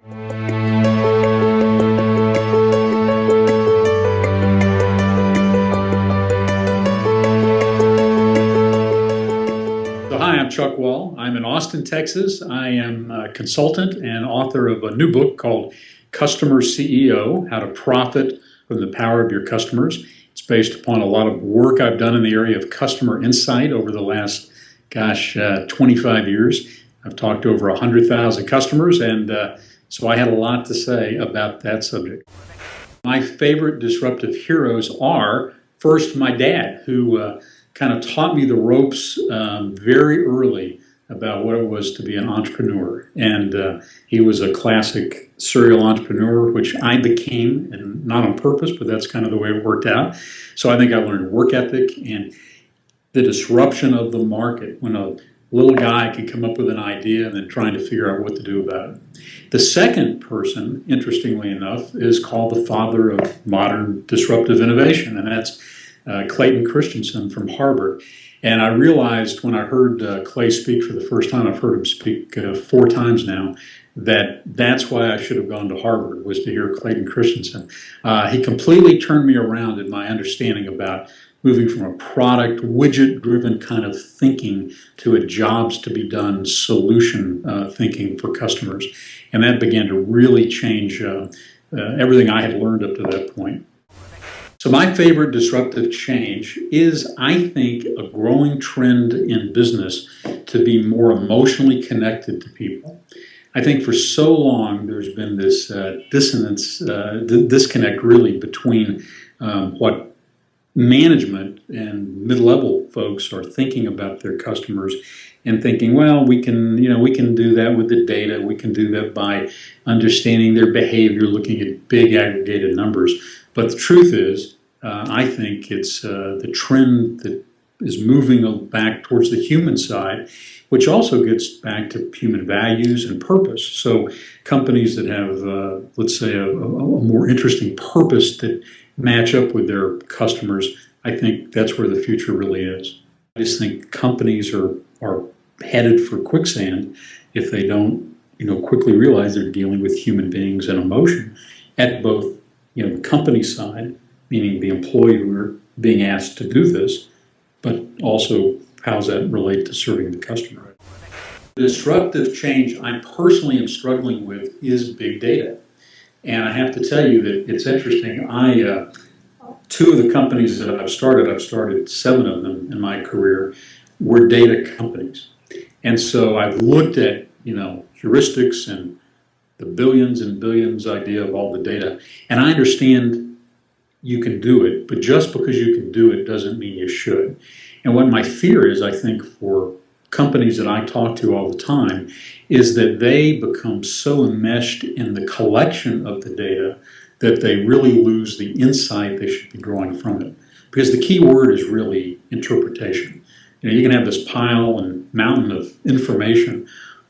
So hi, I'm Chuck Wall. I'm in Austin, Texas. I am a consultant and author of a new book called Customer CEO, How to Profit from the Power of Your Customers. It's based upon a lot of work I've done in the area of customer insight over the last, 25 years. I've talked to over 100,000 customers, and so I had a lot to say about that subject. My favorite disruptive heroes are, first, my dad, who kind of taught me the ropes very early about what it was to be an entrepreneur. And he was a classic serial entrepreneur, which I became, and not on purpose, but that's kind of the way it worked out. So I think I learned work ethic and the disruption of the market when a little guy could come up with an idea and then trying to figure out what to do about it. The second person, interestingly enough, is called the father of modern disruptive innovation, and that's Clayton Christensen from Harvard. And I realized when I heard Clay speak for the first time, I've heard him speak 4 times now, that's why I should have gone to Harvard, was to hear Clayton Christensen. He completely turned me around in my understanding about moving from a product, widget-driven kind of thinking to a jobs-to-be-done solution thinking for customers. And that began to really change everything I had learned up to that point. So my favorite disruptive change is, I think, a growing trend in business to be more emotionally connected to people. I think for so long there's been this disconnect really between what management and mid-level folks are thinking about their customers and thinking, well, we can do that with the data. We can do that by understanding their behavior, looking at big aggregated numbers. But the truth is, I think it's the trend that is moving back towards the human side, which also gets back to human values and purpose. So companies that have, let's say, a more interesting purpose that match up with their customers, I think that's where the future really is. I just think companies are headed for quicksand if they don't, quickly realize they're dealing with human beings and emotion at both, the company side, meaning the employee who are being asked to do this, but also how does that relate to serving the customer? The disruptive change I personally am struggling with is big data. And I have to tell you that it's interesting. 2 of the companies that I've started 7 of them in my career, were data companies. And so I've looked at, heuristics and the billions and billions idea of all the data. And I understand you can do it, but just because you can do it doesn't mean you should. And what my fear is, I think, for companies that I talk to all the time, is that they become so enmeshed in the collection of the data that they really lose the insight they should be drawing from it. Because the key word is really interpretation. You can have this pile and mountain of information,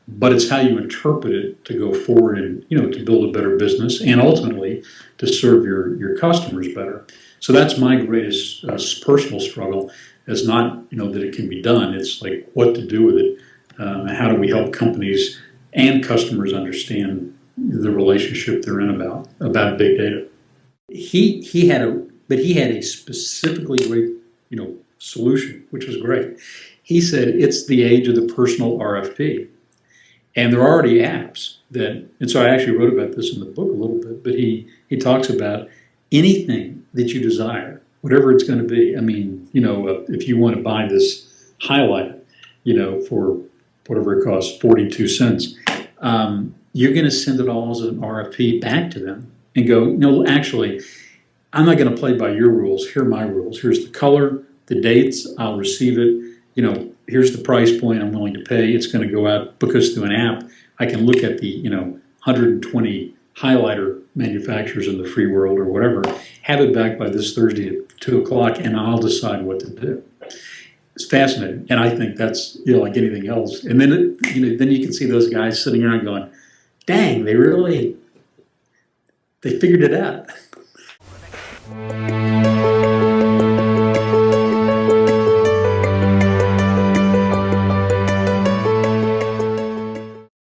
but it's how you interpret it to go forward and, to build a better business and ultimately to serve your customers better. So that's my greatest personal struggle, is not, that it can be done. It's like what to do with it. How do we help companies and customers understand the relationship they're in about big data? He had a specifically great, solution, which was great. He said it's the age of the personal RFP. And there are already apps and so I actually wrote about this in the book a little bit, but he talks about anything that you desire, whatever it's going to be. I mean, if you want to buy this highlight, for whatever it costs, 42 cents, you're going to send it all as an RFP back to them and go, no, actually, I'm not going to play by your rules. Here are my rules. Here's the color, the dates, I'll receive it. Here's the price point I'm willing to pay. It's going to go out because through an app, I can look at the, 120 highlighter manufacturers in the free world or whatever, have it back by this Thursday at 2 o'clock, and I'll decide what to do. It's fascinating. And I think that's, like anything else. And then, then you can see those guys sitting around going, dang, they figured it out.